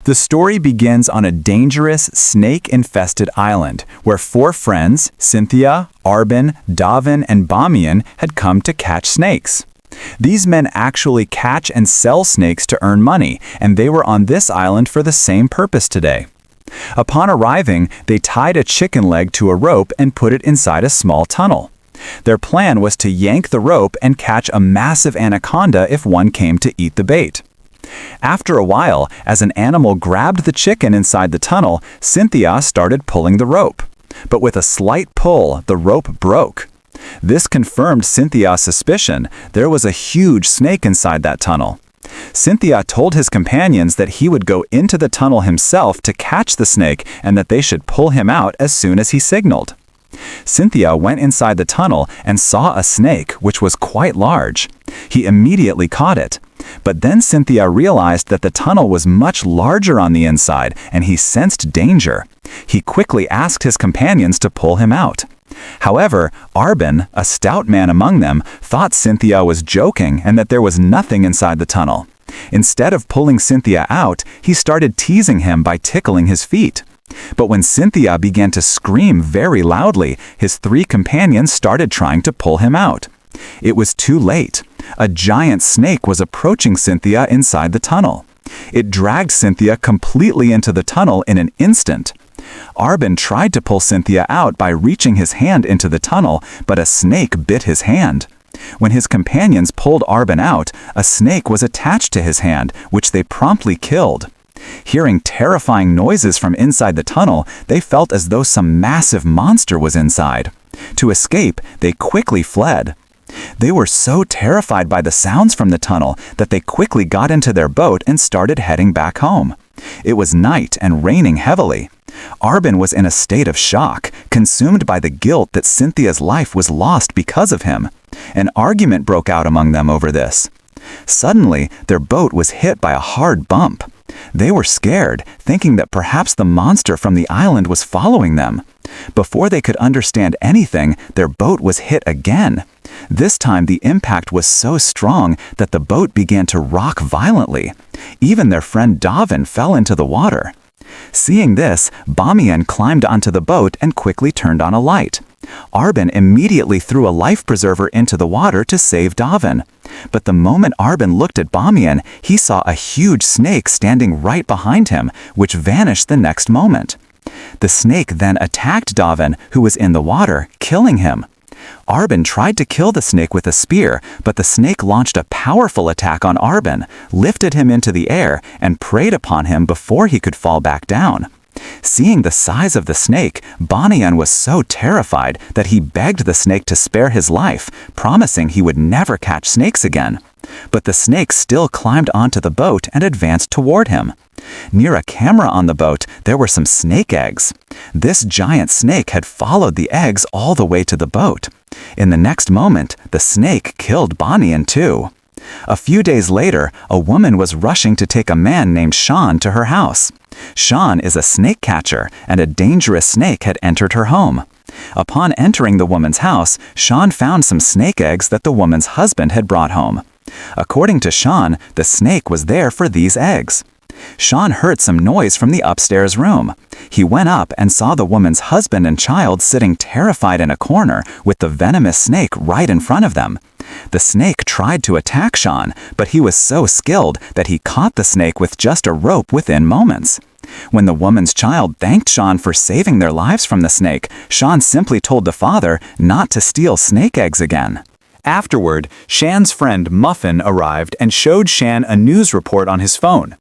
The story begins on a dangerous, snake-infested island where four friends, Cynthia, Arbin, Davin, and Bamiyan, had come to catch snakes. These men actually catch and sell snakes to earn money, and they were on this island for the same purpose today. Upon arriving, they tied a chicken leg to a rope and put it inside a small tunnel. Their plan was to yank the rope and catch a massive anaconda if one came to eat the bait. After a while, as an animal grabbed the chicken inside the tunnel, Cynthia started pulling the rope. But with a slight pull, the rope broke. This confirmed Cynthia's suspicion. There was a huge snake inside that tunnel. Cynthia told his companions that he would go into the tunnel himself to catch the snake and that they should pull him out as soon as he signaled. Cynthia went inside the tunnel and saw a snake, which was quite large. He immediately caught it. But then Cynthia realized that the tunnel was much larger on the inside, and he sensed danger. He quickly asked his companions to pull him out. However, Arbin, a stout man among them, thought Cynthia was joking and that there was nothing inside the tunnel. Instead of pulling Cynthia out, he started teasing him by tickling his feet. But when Cynthia began to scream very loudly, his three companions started trying to pull him out. It was too late. A giant snake was approaching Cynthia inside the tunnel. It dragged Cynthia completely into the tunnel in an instant. Arbin tried to pull Cynthia out by reaching his hand into the tunnel, but a snake bit his hand. When his companions pulled Arbin out, a snake was attached to his hand, which they promptly killed. Hearing terrifying noises from inside the tunnel, they felt as though some massive monster was inside. To escape, they quickly fled. They were so terrified by the sounds from the tunnel that they quickly got into their boat and started heading back home. It was night and raining heavily. Arbin was in a state of shock, consumed by the guilt that Cynthia's life was lost because of him. An argument broke out among them over this. Suddenly, their boat was hit by a hard bump. They were scared, thinking that perhaps the monster from the island was following them. Before they could understand anything, their boat was hit again. This time the impact was so strong that the boat began to rock violently. Even their friend Davin fell into the water. Seeing this, Bamiyan climbed onto the boat and quickly turned on a light. Arbin immediately threw a life preserver into the water to save Davin. But the moment Arbin looked at Bamiyan, he saw a huge snake standing right behind him, which vanished the next moment. The snake then attacked Davin, who was in the water, killing him. Arbin tried to kill the snake with a spear, but the snake launched a powerful attack on Arbin, lifted him into the air, and preyed upon him before he could fall back down. Seeing the size of the snake, Bamiyan was so terrified that he begged the snake to spare his life, promising he would never catch snakes again. But the snake still climbed onto the boat and advanced toward him. Near a camera on the boat, there were some snake eggs. This giant snake had followed the eggs all the way to the boat. In the next moment, the snake killed Bamiyan too. A few days later, a woman was rushing to take a man named Sean to her house. Sean is a snake catcher, and a dangerous snake had entered her home. Upon entering the woman's house, Sean found some snake eggs that the woman's husband had brought home. According to Sean, the snake was there for these eggs. Sean heard some noise from the upstairs room. He went up and saw the woman's husband and child sitting terrified in a corner with the venomous snake right in front of them. The snake tried to attack Sean, but he was so skilled that he caught the snake with just a rope within moments. When the woman's child thanked Sean for saving their lives from the snake, Sean simply told the father not to steal snake eggs again. Afterward, Shan's friend Muffin arrived and showed Shan a news report on his phone.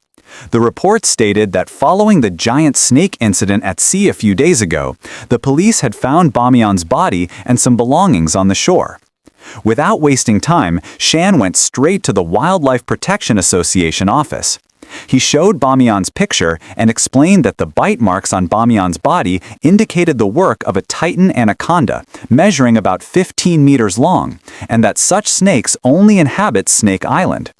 The report stated that following the giant snake incident at sea a few days ago, the police had found Bamiyan's body and some belongings on the shore. Without wasting time, Shan went straight to the Wildlife Protection Association office. He showed Bamiyan's picture and explained that the bite marks on Bamiyan's body indicated the work of a Titan anaconda, measuring about 15 meters long, and that such snakes only inhabit Snake Island.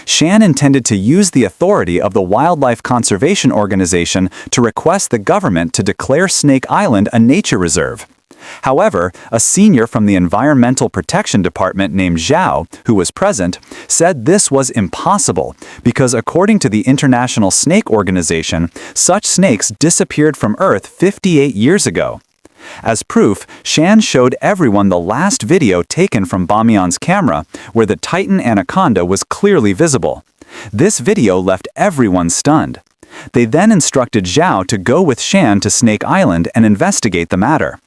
Shan intended to use the authority of the Wildlife Conservation Organization to request the government to declare Snake Island a nature reserve. However, a senior from the Environmental Protection Department named Zhao, who was present, said this was impossible because according to the International Snake Organization, such snakes disappeared from Earth 58 years ago. As proof, Shan showed everyone the last video taken from Bamiyan's camera, where the Titan Anaconda was clearly visible. This video left everyone stunned. They then instructed Zhao to go with Shan to Snake Island and investigate the matter.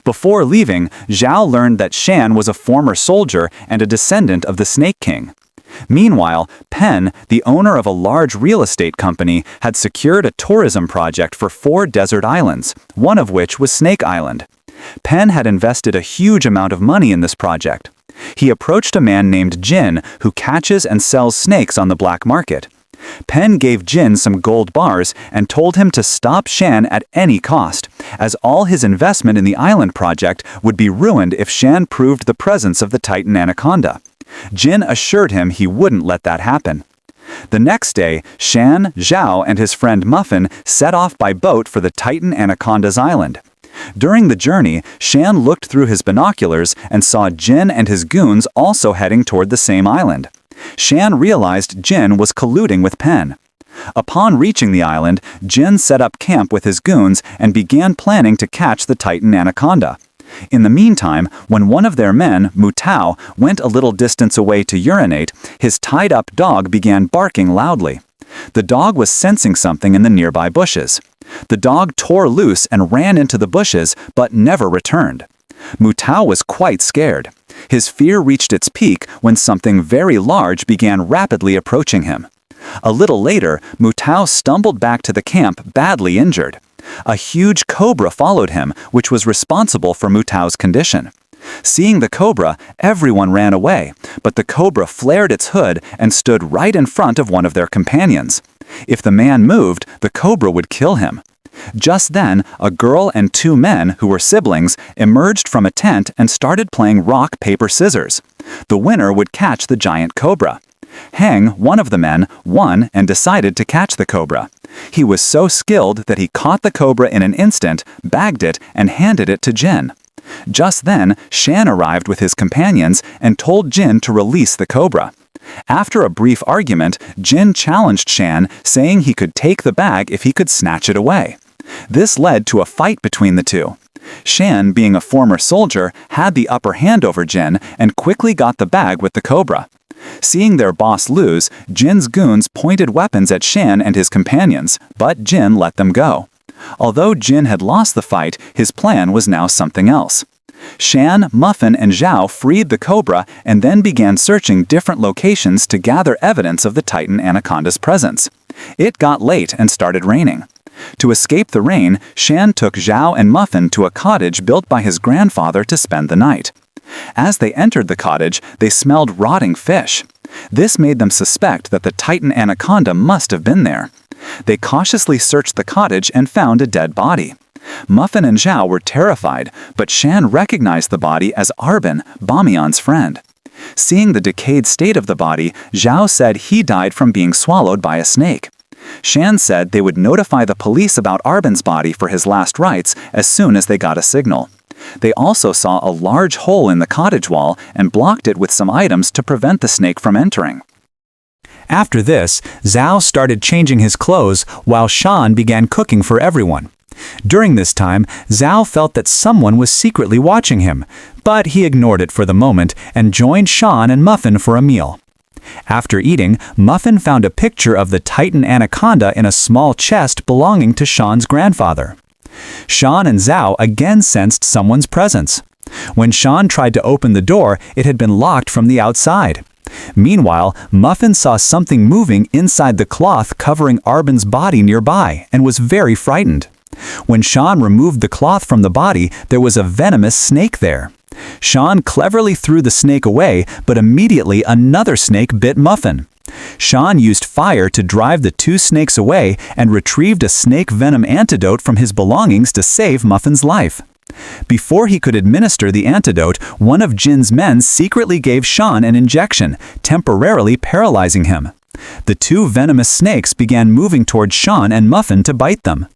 Before leaving, Zhao learned that Shan was a former soldier and a descendant of the Snake King. Meanwhile, Penn, the owner of a large real estate company, had secured a tourism project for 4 desert islands, one of which was Snake Island. Penn had invested a huge amount of money in this project. He approached a man named Jin who catches and sells snakes on the black market. Penn gave Jin some gold bars and told him to stop Shan at any cost, as all his investment in the island project would be ruined if Shan proved the presence of the Titan Anaconda. Jin assured him he wouldn't let that happen. The next day, Shan, Zhao, and his friend Muffin set off by boat for the Titan Anaconda's island. During the journey, Shan looked through his binoculars and saw Jin and his goons also heading toward the same island. Shan realized Jin was colluding with Penn. Upon reaching the island, Jin set up camp with his goons and began planning to catch the Titan Anaconda. In the meantime, when one of their men, Mutao, went a little distance away to urinate, his tied-up dog began barking loudly. The dog was sensing something in the nearby bushes. The dog tore loose and ran into the bushes, but never returned. Mutao was quite scared. His fear reached its peak when something very large began rapidly approaching him. A little later, Mutao stumbled back to the camp badly injured. A huge cobra followed him, which was responsible for Mutao's condition. Seeing the cobra, everyone ran away, but the cobra flared its hood and stood right in front of one of their companions. If the man moved, the cobra would kill him. Just then, a girl and 2 men, who were siblings, emerged from a tent and started playing rock, paper, scissors. The winner would catch the giant cobra. Heng, one of the men, won and decided to catch the cobra. He was so skilled that he caught the cobra in an instant, bagged it, and handed it to Jin. Just then, Shan arrived with his companions and told Jin to release the cobra. After a brief argument, Jin challenged Shan, saying he could take the bag if he could snatch it away. This led to a fight between the two. Shan, being a former soldier, had the upper hand over Jin and quickly got the bag with the cobra. Seeing their boss lose, Jin's goons pointed weapons at Shan and his companions, but Jin let them go. Although Jin had lost the fight, his plan was now something else. Shan, Muffin, and Zhao freed the cobra and then began searching different locations to gather evidence of the Titan Anaconda's presence. It got late and started raining. To escape the rain, Shan took Zhao and Muffin to a cottage built by his grandfather to spend the night. As they entered the cottage, they smelled rotting fish. This made them suspect that the Titan Anaconda must have been there. They cautiously searched the cottage and found a dead body. Muffin and Zhao were terrified, but Shan recognized the body as Arbin, Bamiyan's friend. Seeing the decayed state of the body, Zhao said he died from being swallowed by a snake. Shan said they would notify the police about Arbin's body for his last rites as soon as they got a signal. They also saw a large hole in the cottage wall and blocked it with some items to prevent the snake from entering. After this, Zhao started changing his clothes while Shan began cooking for everyone. During this time, Zhao felt that someone was secretly watching him, but he ignored it for the moment and joined Shan and Muffin for a meal. After eating, Muffin found a picture of the Titan Anaconda in a small chest belonging to Shan's grandfather. Shan and Zhao again sensed someone's presence. When Shan tried to open the door, it had been locked from the outside. Meanwhile, Muffin saw something moving inside the cloth covering Arbin's body nearby and was very frightened. When Shan removed the cloth from the body, there was a venomous snake there. Shan cleverly threw the snake away, but immediately another snake bit Muffin. Shan used fire to drive the 2 snakes away and retrieved a snake venom antidote from his belongings to save Muffin's life. Before he could administer the antidote, one of Jin's men secretly gave Shan an injection, temporarily paralyzing him. The 2 venomous snakes began moving toward Shan and Muffin to bite them.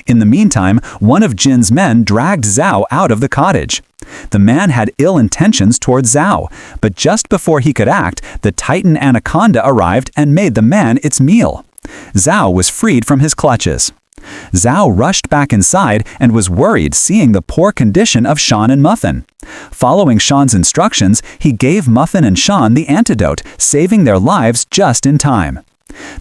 In the meantime, one of Jin's men dragged Zhao out of the cottage. The man had ill intentions towards Zhao, but just before he could act, the Titan Anaconda arrived and made the man its meal. Zhao was freed from his clutches. Zhao rushed back inside and was worried seeing the poor condition of Shan and Muffin. Following Shan's instructions, he gave Muffin and Shan the antidote, saving their lives just in time.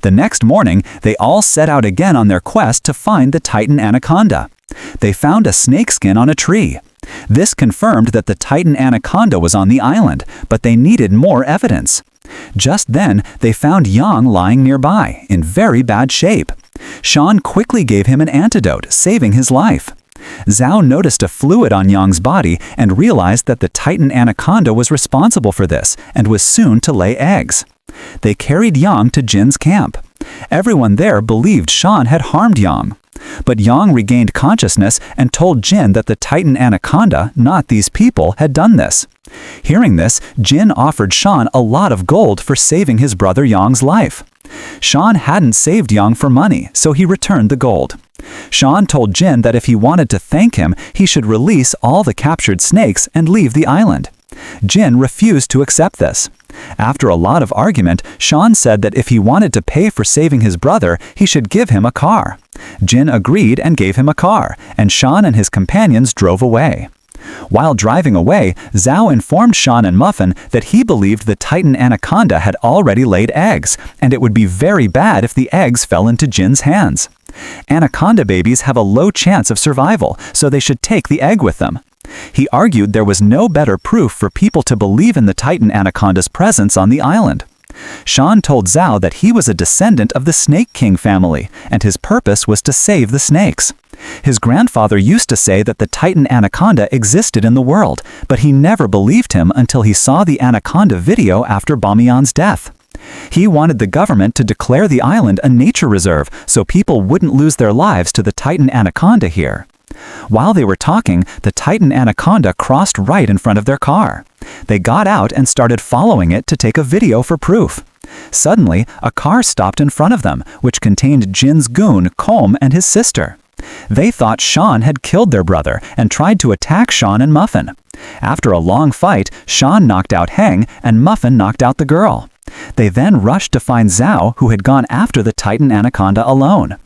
The next morning, they all set out again on their quest to find the Titan Anaconda. They found a snakeskin on a tree. This confirmed that the Titan Anaconda was on the island, but they needed more evidence. Just then, they found Yang lying nearby, in very bad shape. Shan quickly gave him an antidote, saving his life. Zhao noticed a fluid on Yang's body and realized that the Titan Anaconda was responsible for this and was soon to lay eggs. They carried Yang to Jin's camp. Everyone there believed Shan had harmed Yang. But Yang regained consciousness and told Jin that the Titan Anaconda, not these people, had done this. Hearing this, Jin offered Shan a lot of gold for saving his brother Yang's life. Shan hadn't saved Yang for money, so he returned the gold. Shan told Jin that if he wanted to thank him, he should release all the captured snakes and leave the island. Jin refused to accept this. After a lot of argument, Shan said that if he wanted to pay for saving his brother, he should give him a car. Jin agreed and gave him a car, and Shan and his companions drove away. While driving away, Zhao informed Shan and Muffin that he believed the Titan Anaconda had already laid eggs, and it would be very bad if the eggs fell into Jin's hands. Anaconda babies have a low chance of survival, so they should take the egg with them. He argued there was no better proof for people to believe in the Titan Anaconda's presence on the island. Shan told Zhao that he was a descendant of the Snake King family, and his purpose was to save the snakes. His grandfather used to say that the Titan Anaconda existed in the world, but he never believed him until he saw the Anaconda video after Bamiyan's death. He wanted the government to declare the island a nature reserve so people wouldn't lose their lives to the Titan Anaconda here. While they were talking, the Titan Anaconda crossed right in front of their car. They got out and started following it to take a video for proof. Suddenly, a car stopped in front of them, which contained Jin's goon, Colm, and his sister. They thought Shan had killed their brother and tried to attack Shan and Muffin. After a long fight, Shan knocked out Heng and Muffin knocked out the girl. They then rushed to find Zhao, who had gone after the Titan Anaconda alone.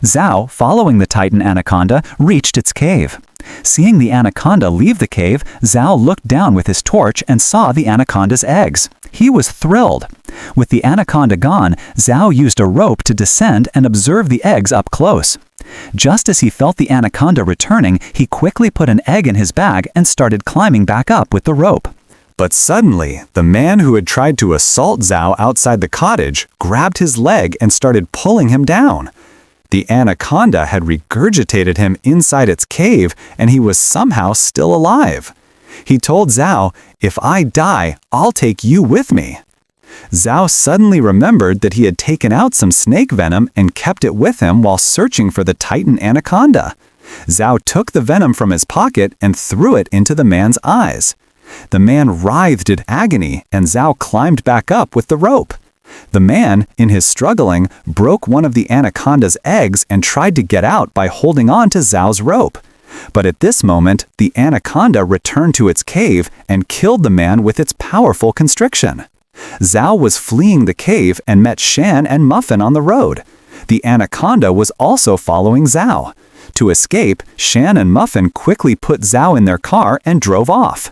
Zhao, following the Titan Anaconda, reached its cave. Seeing the anaconda leave the cave, Zhao looked down with his torch and saw the anaconda's eggs. He was thrilled. With the anaconda gone, Zhao used a rope to descend and observe the eggs up close. Just as he felt the anaconda returning, he quickly put an egg in his bag and started climbing back up with the rope. But suddenly, the man who had tried to assault Zhao outside the cottage grabbed his leg and started pulling him down. The anaconda had regurgitated him inside its cave, and he was somehow still alive. He told Zhao, "If I die, I'll take you with me." Zhao suddenly remembered that he had taken out some snake venom and kept it with him while searching for the Titan Anaconda. Zhao took the venom from his pocket and threw it into the man's eyes. The man writhed in agony, and Zhao climbed back up with the rope. The man, in his struggling, broke one of the anaconda's eggs and tried to get out by holding on to Zhao's rope. But at this moment, the anaconda returned to its cave and killed the man with its powerful constriction. Zhao was fleeing the cave and met Shan and Muffin on the road. The anaconda was also following Zhao. To escape, Shan and Muffin quickly put Zhao in their car and drove off.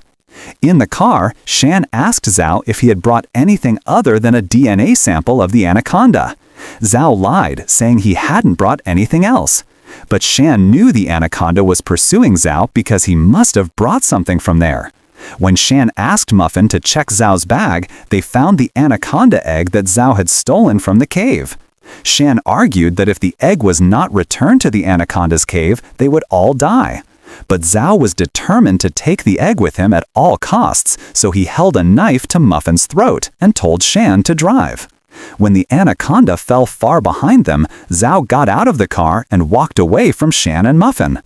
In the car, Shan asked Zhao if he had brought anything other than a DNA sample of the anaconda. Zhao lied, saying he hadn't brought anything else. But Shan knew the anaconda was pursuing Zhao because he must have brought something from there. When Shan asked Muffin to check Zhao's bag, they found the anaconda egg that Zhao had stolen from the cave. Shan argued that if the egg was not returned to the anaconda's cave, they would all die. But Zhao was determined to take the egg with him at all costs, so he held a knife to Muffin's throat and told Shan to drive. When the anaconda fell far behind them, Zhao got out of the car and walked away from Shan and Muffin.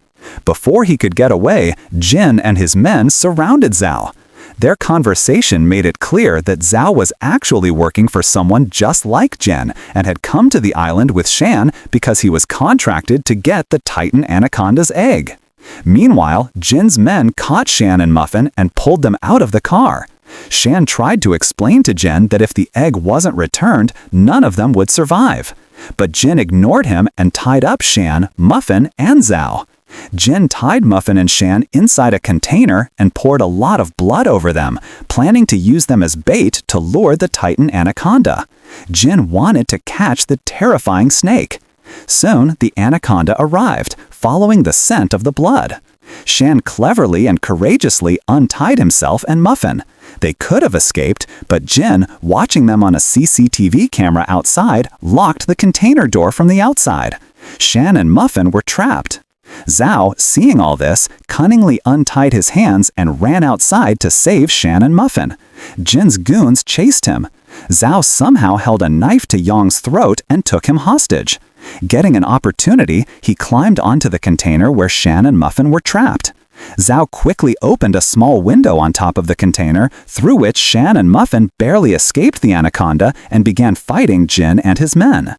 Before he could get away, Jin and his men surrounded Zhao. Their conversation made it clear that Zhao was actually working for someone just like Jin and had come to the island with Shan because he was contracted to get the Titan Anaconda's egg. Meanwhile, Jin's men caught Shan and Muffin and pulled them out of the car. Shan tried to explain to Jin that if the egg wasn't returned, none of them would survive. But Jin ignored him and tied up Shan, Muffin, and Zhao. Jin tied Muffin and Shan inside a container and poured a lot of blood over them, planning to use them as bait to lure the Titan Anaconda. Jin wanted to catch the terrifying snake. Soon, the Anaconda arrived, following the scent of the blood. Shan cleverly and courageously untied himself and Muffin. They could have escaped, but Jin, watching them on a CCTV camera outside, locked the container door from the outside. Shan and Muffin were trapped. Zhao, seeing all this, cunningly untied his hands and ran outside to save Shan and Muffin. Jin's goons chased him. Zhao somehow held a knife to Yong's throat and took him hostage. Getting an opportunity, he climbed onto the container where Shan and Muffin were trapped. Zhao quickly opened a small window on top of the container, through which Shan and Muffin barely escaped the Anaconda and began fighting Jin and his men.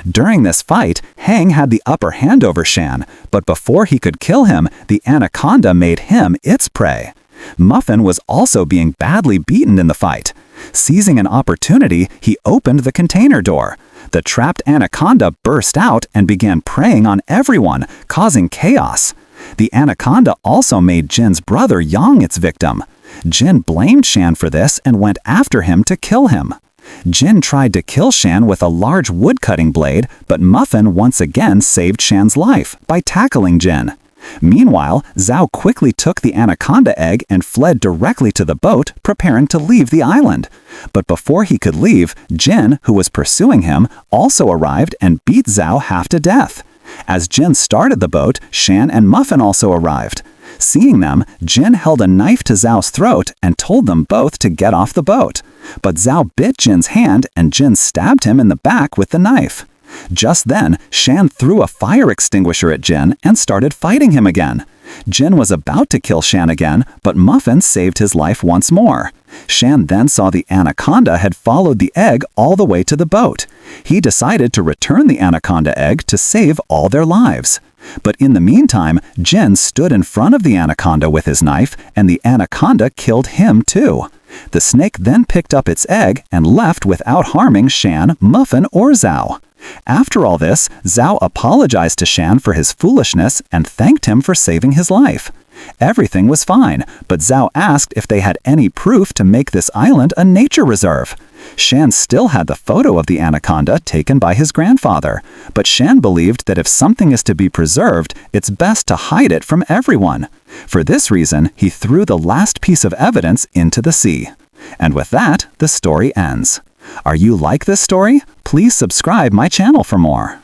During this fight, Hang had the upper hand over Shan, but before he could kill him, the Anaconda made him its prey. Muffin was also being badly beaten in the fight. Seizing an opportunity, he opened the container door. The trapped Anaconda burst out and began preying on everyone, causing chaos. The Anaconda also made Jin's brother Yang its victim. Jin blamed Shan for this and went after him to kill him. Jin tried to kill Shan with a large wood-cutting blade, but Muffin once again saved Shan's life by tackling Jin. Meanwhile, Zhao quickly took the Anaconda egg and fled directly to the boat, preparing to leave the island. But before he could leave, Jin, who was pursuing him, also arrived and beat Zhao half to death. As Jin started the boat, Shan and Muffin also arrived. Seeing them, Jin held a knife to Zhao's throat and told them both to get off the boat. But Zhao bit Jin's hand and Jin stabbed him in the back with the knife. Just then, Shan threw a fire extinguisher at Jin and started fighting him again. Jin was about to kill Shan again, but Muffin saved his life once more. Shan then saw the Anaconda had followed the egg all the way to the boat. He decided to return the Anaconda egg to save all their lives. But in the meantime, Jin stood in front of the Anaconda with his knife, and the Anaconda killed him too. The snake then picked up its egg and left without harming Shan, Muffin, or Zhao. After all this, Zhao apologized to Shan for his foolishness and thanked him for saving his life. Everything was fine, but Zhao asked if they had any proof to make this island a nature reserve. Shan still had the photo of the Anaconda taken by his grandfather, but Shan believed that if something is to be preserved, it's best to hide it from everyone. For this reason, he threw the last piece of evidence into the sea. And with that, the story ends. Are you like this story? Please subscribe my channel for more.